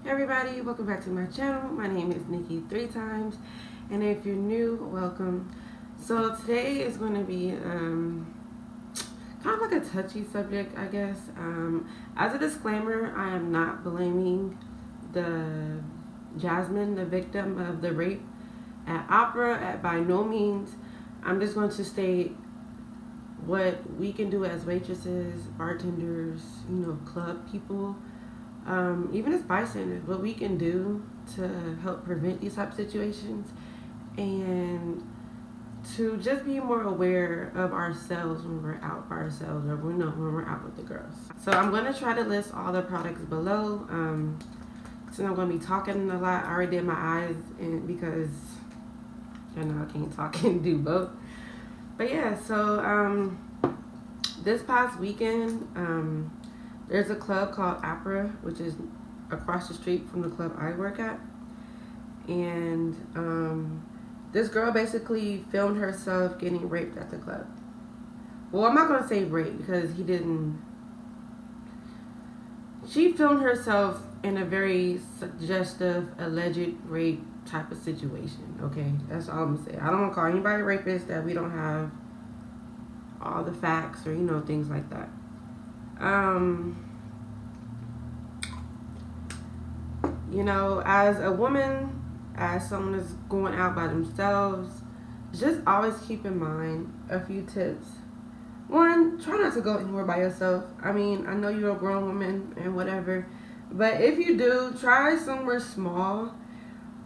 Hey everybody, welcome back to my channel. My name is Nikki 3 times, and if you're new, welcome. So today is going to be kind of like a touchy subject, I guess. As a disclaimer, I am not blaming the Jasmine, the victim of the rape at Opera, by no means. I'm just going to state what we can do as waitresses, bartenders, club people, even as bystanders, what we can do to help prevent these type of situations, and to just be more aware of ourselves when we're out by ourselves, or when we're out with the girls. So I'm going to try to list all the products below. Since I'm going to be talking a lot, I already did my eyes, and because I can't talk and do both. But yeah, so this past weekend, there's a club called Opera, which is across the street from the club I work at. And this girl basically filmed herself getting raped at the club. Well, I'm not going to say rape because he didn't. She filmed herself in a very suggestive, alleged rape type of situation. Okay, that's all I'm going to say. I don't want to call anybody rapist that we don't have all the facts or, things like that. As a woman, as someone that's going out by themselves, just always keep in mind a few tips. One, try not to go anywhere by yourself. I mean, I know you're a grown woman and whatever, but if you do, try somewhere small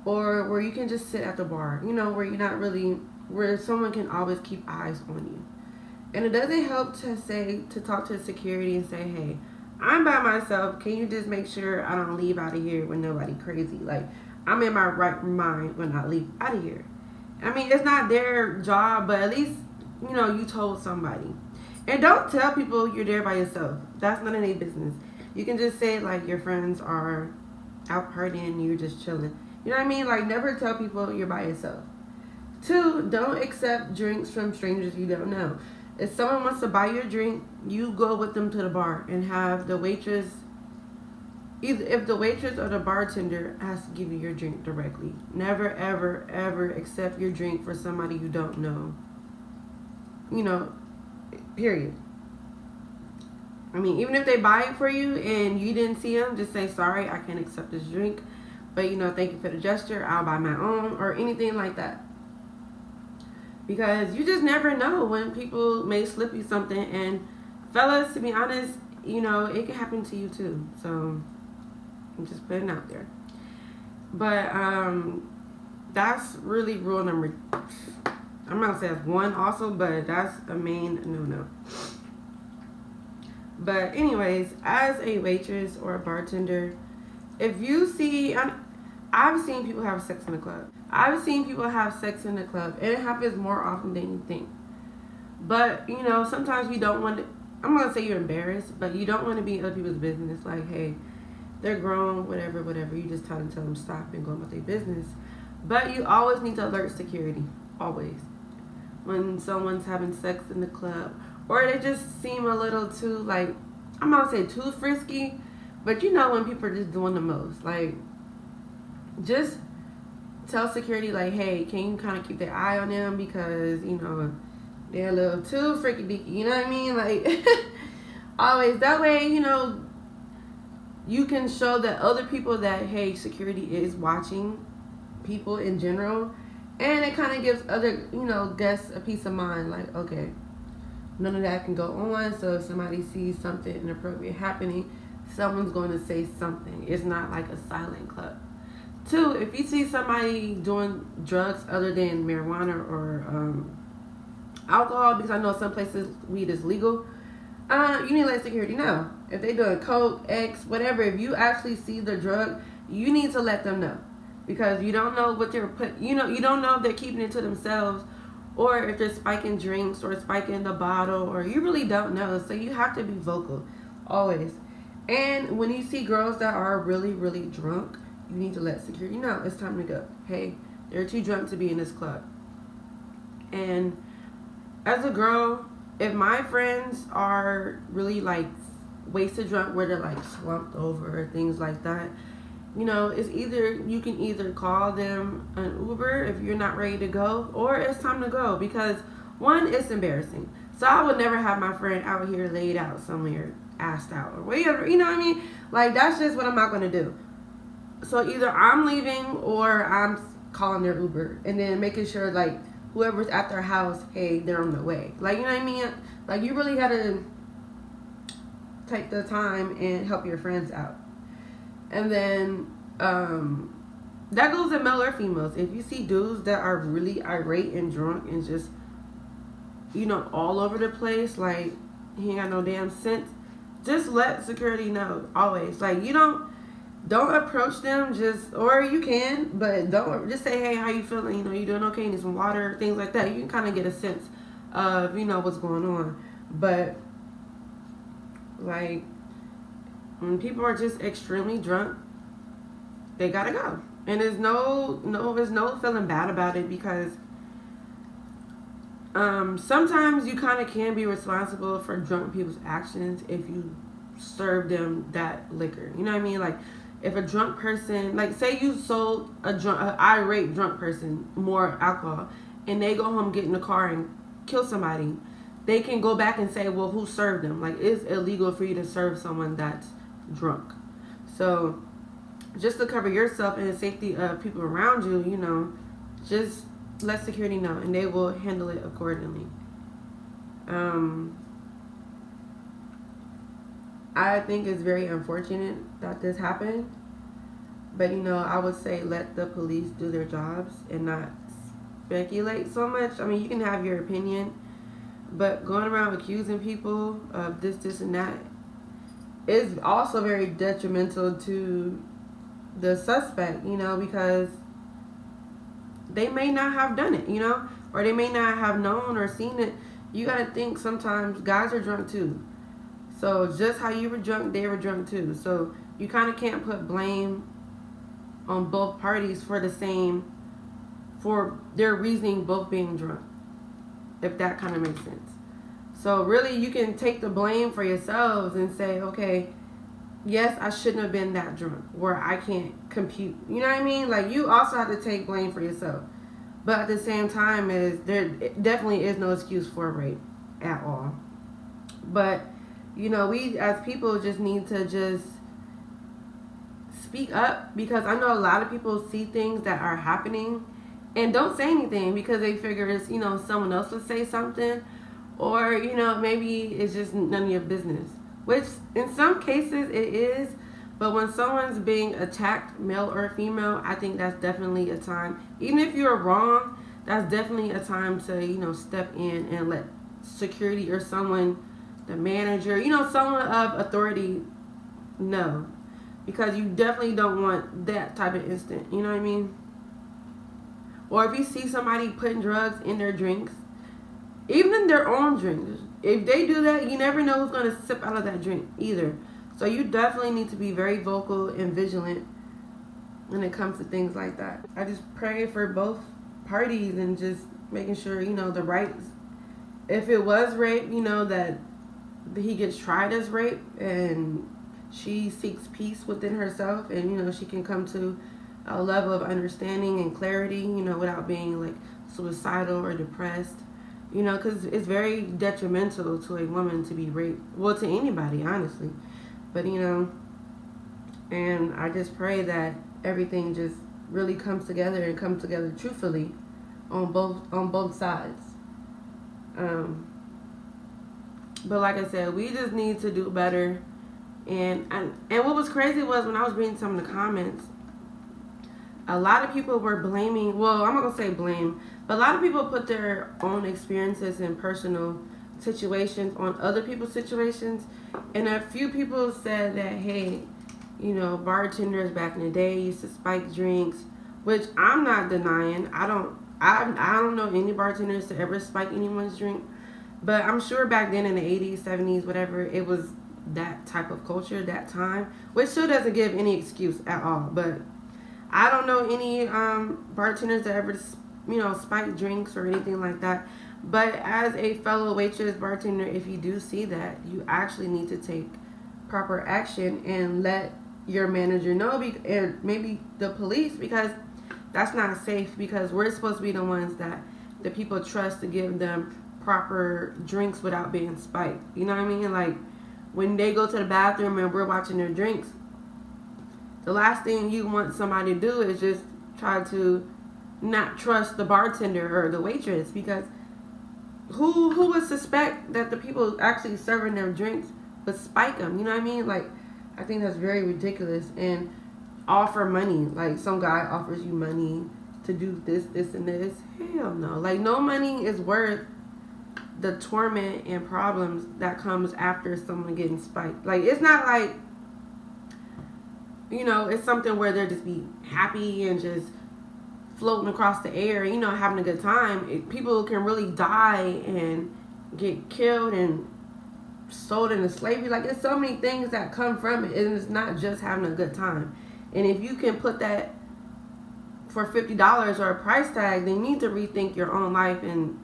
or where you can just sit at the bar, where you're not really, where someone can always keep eyes on you. And it doesn't help to talk to security and say, hey, I'm by myself. Can you just make sure I don't leave out of here with nobody crazy? Like, I'm in my right mind when I leave out of here. I mean, it's not their job, but at least, you told somebody. And don't tell people you're there by yourself. That's none of their business. You can just say, like, your friends are out partying and you're just chilling. You know what I mean? Like, never tell people you're by yourself. 2, don't accept drinks from strangers you don't know. If someone wants to buy your drink, you go with them to the bar and have the waitress, either if the waitress or the bartender has to give you your drink directly. Never, ever, ever accept your drink for somebody you don't know. Period. I mean, even if they buy it for you and you didn't see them, just say, sorry, I can't accept this drink. But, thank you for the gesture. I'll buy my own, or anything like that. Because you just never know when people may slip you something. And fellas, to be honest, it can happen to you too. So I'm just putting it out there. But that's really rule number, I'm not gonna say that's 1 also, but that's a main no. But anyways, as a waitress or a bartender, if you see, I've seen people have sex in the club. I've seen people have sex in the club, and it happens more often than you think. But, sometimes you don't want to, I'm not going to say you're embarrassed, but you don't want to be in other people's business. Like, hey, they're grown, whatever. You just tell them stop and go about their business. But you always need to alert security, always. When someone's having sex in the club, or they just seem a little too, like, I'm not going to say too frisky, but when people are just doing the most. Like, just tell security, like, hey, can you kind of keep their eye on them because, they're a little too freaky deaky, you know what I mean? Like, always. That way, you can show that other people that, hey, security is watching people in general. And it kind of gives other, guests a peace of mind. Like, okay, none of that can go on. So if somebody sees something inappropriate happening, someone's going to say something. It's not like a silent club. 2, if you see somebody doing drugs other than marijuana or alcohol, because I know some places weed is legal, you need to let security know. If they're doing coke, X, whatever, if you actually see the drug, you need to let them know. Because you don't know what they're you don't know if they're keeping it to themselves, or if they're spiking drinks or spiking the bottle, or you really don't know. So you have to be vocal, always. And when you see girls that are really, really drunk, you need to let security know it's time to go. Hey, they're too drunk to be in this club. And as a girl, if my friends are really like wasted drunk, where they're like slumped over, things like that, You know, it's either you can either call them an Uber if you're not ready to go, or it's time to go, because one, it's embarrassing. So I would never have my friend out here laid out somewhere, assed out or whatever. You know what I mean? Like, that's just what I'm not gonna do. So either I'm leaving or I'm calling their Uber, and then making sure like whoever's at their house, hey, they're on the way. Like, you know what I mean? Like, you really gotta take the time and help your friends out. And then that goes to male or females. If you see dudes that are really irate and drunk and just, you know, all over the place, like he ain't got no damn sense, just let security know always. Like, you don't approach them, just, or you can, but don't just say, hey, how you feeling? You know, you doing okay? Need some water? Things like that. You can kind of get a sense of, you know, what's going on. But like, when people are just extremely drunk, they gotta go. And there's no feeling bad about it, because sometimes you kind of can be responsible for drunk people's actions if you serve them that liquor. You know what I mean? Like, if a drunk person, like say you sold an irate drunk person more alcohol, and they go home, get in the car and kill somebody, they can go back and say, well, who served them? Like, it's illegal for you to serve someone that's drunk. So just to cover yourself and the safety of people around you, you know, just let security know, and they will handle it accordingly. I think it's very unfortunate that this happened, but you know, I would say let the police do their jobs and not speculate so much. I mean, you can have your opinion, but going around accusing people of this and that is also very detrimental to the suspect, you know, because they may not have done it, you know, or they may not have known or seen it. You got to think sometimes guys are drunk too. So just how you were drunk, they were drunk too. So you kind of can't put blame on both parties for their reasoning both being drunk, if that kind of makes sense. So really, you can take the blame for yourselves and say, okay, yes, I shouldn't have been that drunk, where I can't compute. You know what I mean? Like, you also have to take blame for yourself. But at the same time, there definitely is no excuse for rape at all. But, you know, we as people just need to just speak up, because I know a lot of people see things that are happening and don't say anything because they figure it's, you know, someone else would say something, or, you know, maybe it's just none of your business, which in some cases it is. But when someone's being attacked, male or female, I think that's definitely a time, even if you're wrong, that's definitely a time to, you know, step in and let security or someone, the manager, you know, someone of authority know, because you definitely don't want that type of incident, you know what I mean? Or if you see somebody putting drugs in their drinks, even in their own drinks, if they do that, you never know who's going to sip out of that drink either. So you definitely need to be very vocal and vigilant when it comes to things like that. I just pray for both parties and just making sure, you know, the rights. If it was rape, you know, that he gets tried as rape and she seeks peace within herself, and, you know, she can come to a level of understanding and clarity, you know, without being like suicidal or depressed, you know, because it's very detrimental to a woman to be raped. Well, to anybody, honestly. But, you know, and I just pray that everything just really comes together and comes together truthfully on both sides. But like I said, we just need to do better. And what was crazy was when I was reading some of the comments, a lot of people were blaming, well, I'm not going to say blame, but a lot of people put their own experiences and personal situations on other people's situations. And a few people said that, hey, you know, bartenders back in the day used to spike drinks, which I'm not denying. I don't know any bartenders to ever spike anyone's drink, but I'm sure back then in the 80s, 70s, whatever, it was that type of culture, that time, which still doesn't give any excuse at all. But I don't know any bartenders that ever, you know, spike drinks or anything like that. But as a fellow waitress, bartender, if you do see that, you actually need to take proper action and let your manager know, and maybe the police, because that's not safe, because we're supposed to be the ones that the people trust to give them proper drinks without being spiked. You know what I mean? Like, when they go to the bathroom and we're watching their drinks, the last thing you want somebody to do is just try to not trust the bartender or the waitress, because who would suspect that the people actually serving their drinks would spike them? You know what I mean? Like, I think that's very ridiculous. And offer money, like some guy offers you money to do this, and this. Hell no. Like, no money is worth the torment and problems that comes after someone getting spiked. Like, it's not like, you know, it's something where they're just be happy and just floating across the air, you know, having a good time. People can really die and get killed and sold into slavery. Like, there's so many things that come from it, and it's not just having a good time. And if you can put that for $50 or a price tag, then you need to rethink your own life and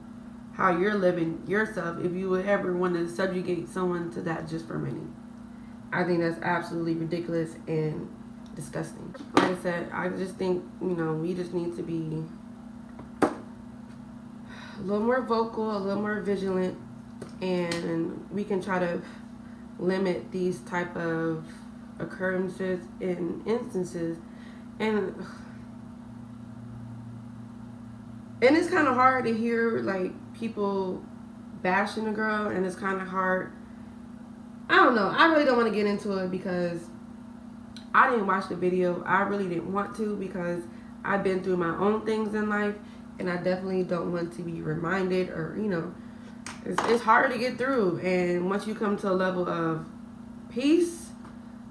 how you're living yourself if you would ever want to subjugate someone to that just for money. I think that's absolutely ridiculous and disgusting. Like I said, I just think, you know, we just need to be a little more vocal, a little more vigilant, and we can try to limit these type of occurrences and instances. And it's kind of hard to hear, like, people bashing a girl, and it's kind of hard. I don't know. I really don't want to get into it because I didn't watch the video. I really didn't want to, because I've been through my own things in life, and I definitely don't want to be reminded, or, you know, it's hard to get through. And once you come to a level of peace,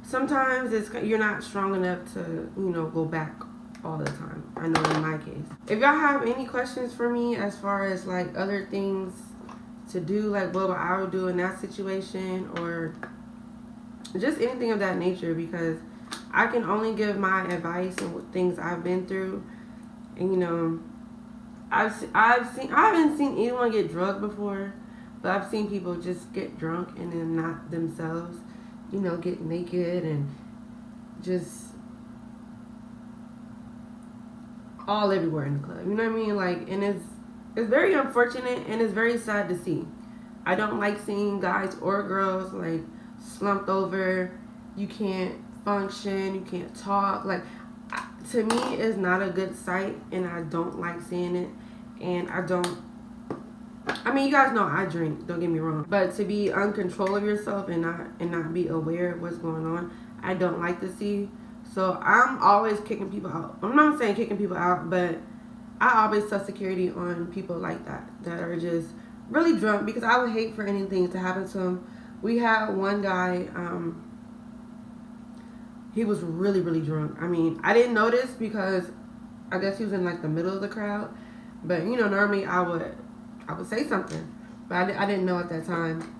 sometimes you're not strong enough to, you know, go back all the time. I know in my case. If y'all have any questions for me as far as like other things to do, like what I would do in that situation, or just anything of that nature, because I can only give my advice and what things I've been through. And, you know, I haven't seen anyone get drugged before, but I've seen people just get drunk and then not themselves, you know, get naked and just all everywhere in the club. You know what I mean? Like, and it's very unfortunate, and it's very sad to see. I don't like seeing guys or girls like slumped over. You can't function, you can't talk. Like, to me, it's not a good sight, and I don't like seeing it. And I mean, you guys know I drink, don't get me wrong, but to be uncontrol of yourself and not be aware of what's going on, I don't like to see. So I'm always kicking people out. I'm not saying kicking people out, but I always tell security on people like that are just really drunk, because I would hate for anything to happen to them. We had one guy, he was really, really drunk. I mean, I didn't notice because I guess he was in like the middle of the crowd. But, you know, normally I would say something, but I didn't know at that time.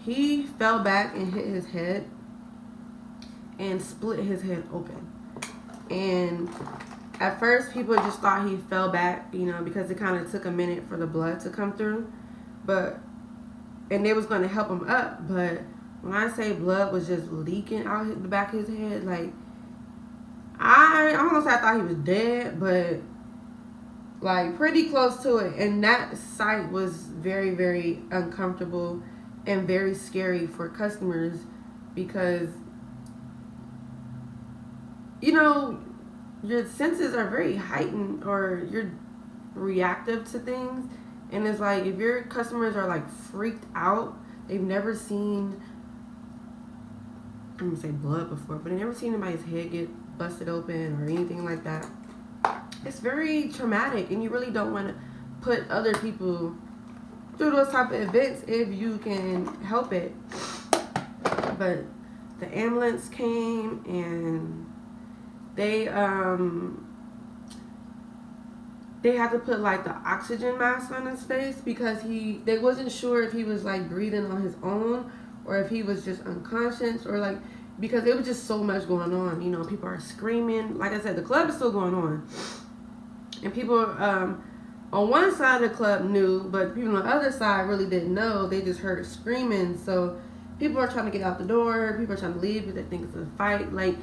He fell back and hit his head and split his head open. And at first people just thought he fell back, you know, because it kind of took a minute for the blood to come through. And they was going to help him up, but when I say blood was just leaking out the back of his head, like, I'm gonna say I thought he was dead, but like pretty close to it. And that sight was very, very uncomfortable and very scary for customers, because, you know, your senses are very heightened, or you're reactive to things. And it's like, if your customers are like freaked out, they've never seen, I'm gonna say blood before, but they've never seen anybody's head get busted open or anything like that, it's very traumatic, and you really don't want to put other people through those type of events if you can help it. But the ambulance came, and they had to put like the oxygen mask on his face, because they wasn't sure if he was like breathing on his own or if he was just unconscious, or like, because there was just so much going on. You know, people are screaming. Like I said, the club is still going on, and people on one side of the club knew, but people on the other side really didn't know. They just heard screaming. So people are trying to get out the door. People are trying to leave because they think it's a fight. Like,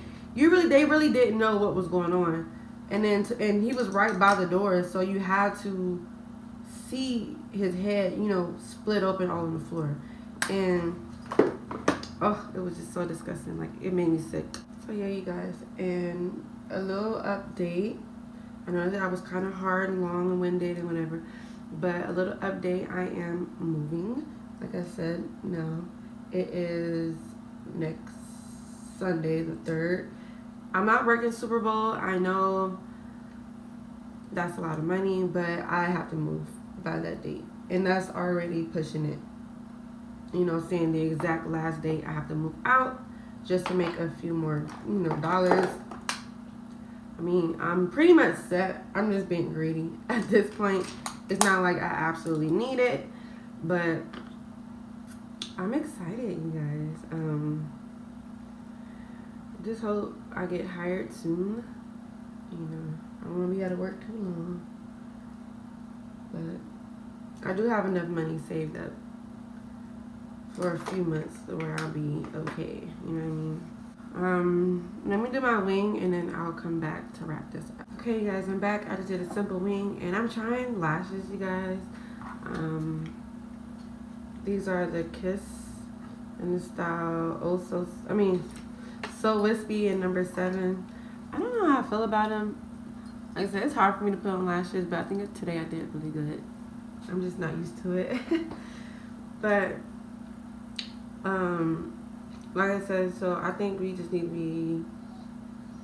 they really didn't know what was going on. And then and he was right by the door, so you had to see his head, you know, split open all on the floor. And oh, it was just so disgusting. Like, it made me sick. So yeah, you guys, and a little update. I know that I was kind of hard and long and winded and whatever, but a little update. I am moving. Like I said, no, it is next Sunday, the 3rd. I'm not working Super Bowl. I know that's a lot of money, but I have to move by that date. And that's already pushing it. You know, saying the exact last date I have to move out just to make a few more, you know, dollars. I mean, I'm pretty much set. I'm just being greedy at this point. It's not like I absolutely need it, but I'm excited, you guys. Just hope I get hired soon. You know, I don't want to be out of work too long. But I do have enough money saved up for a few months where I'll be okay. You know what I mean? Let me do my wing and then I'll come back to wrap this up. Okay, you guys, I'm back. I just did a simple wing and I'm trying lashes, you guys. These are the Kiss in the style So Wispy and number 7. I don't know how I feel about them. Like I said, it's hard for me to put on lashes, but I think today I did really good. I'm just not used to it. But like I said, so I think we just need to be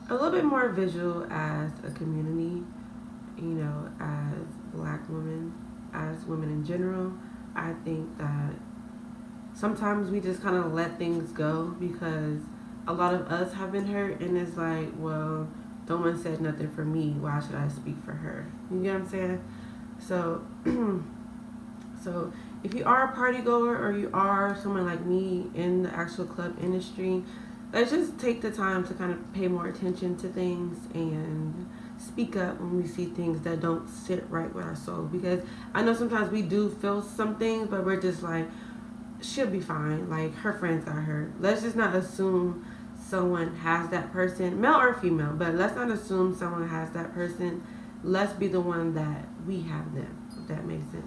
a little bit more visual as a community, you know, as Black women, as women in general. I think that sometimes we just kind of let things go because a lot of us have been hurt, and it's like, well, no one said nothing for me. Why should I speak for her? You get what I'm saying? So, so if you are a party goer or you are someone like me in the actual club industry, let's just take the time to kind of pay more attention to things and speak up when we see things that don't sit right with our soul. Because I know sometimes we do feel some things, but we're just like, she'll be fine. Like, her friends got her. Let's just not assume someone has that person, male or female, but let's not assume someone has that person. Let's be the one that we have them, if that makes sense.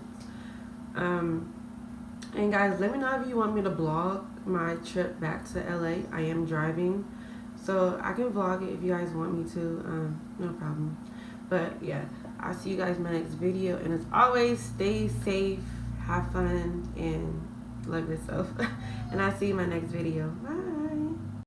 And guys, let me know if you want me to vlog my trip back to LA. I am driving, so I can vlog it if you guys want me to. No problem. But yeah, I'll see you guys in my next video, and as always, stay safe, have fun, and love yourself. And I'll see you in my next video. Bye.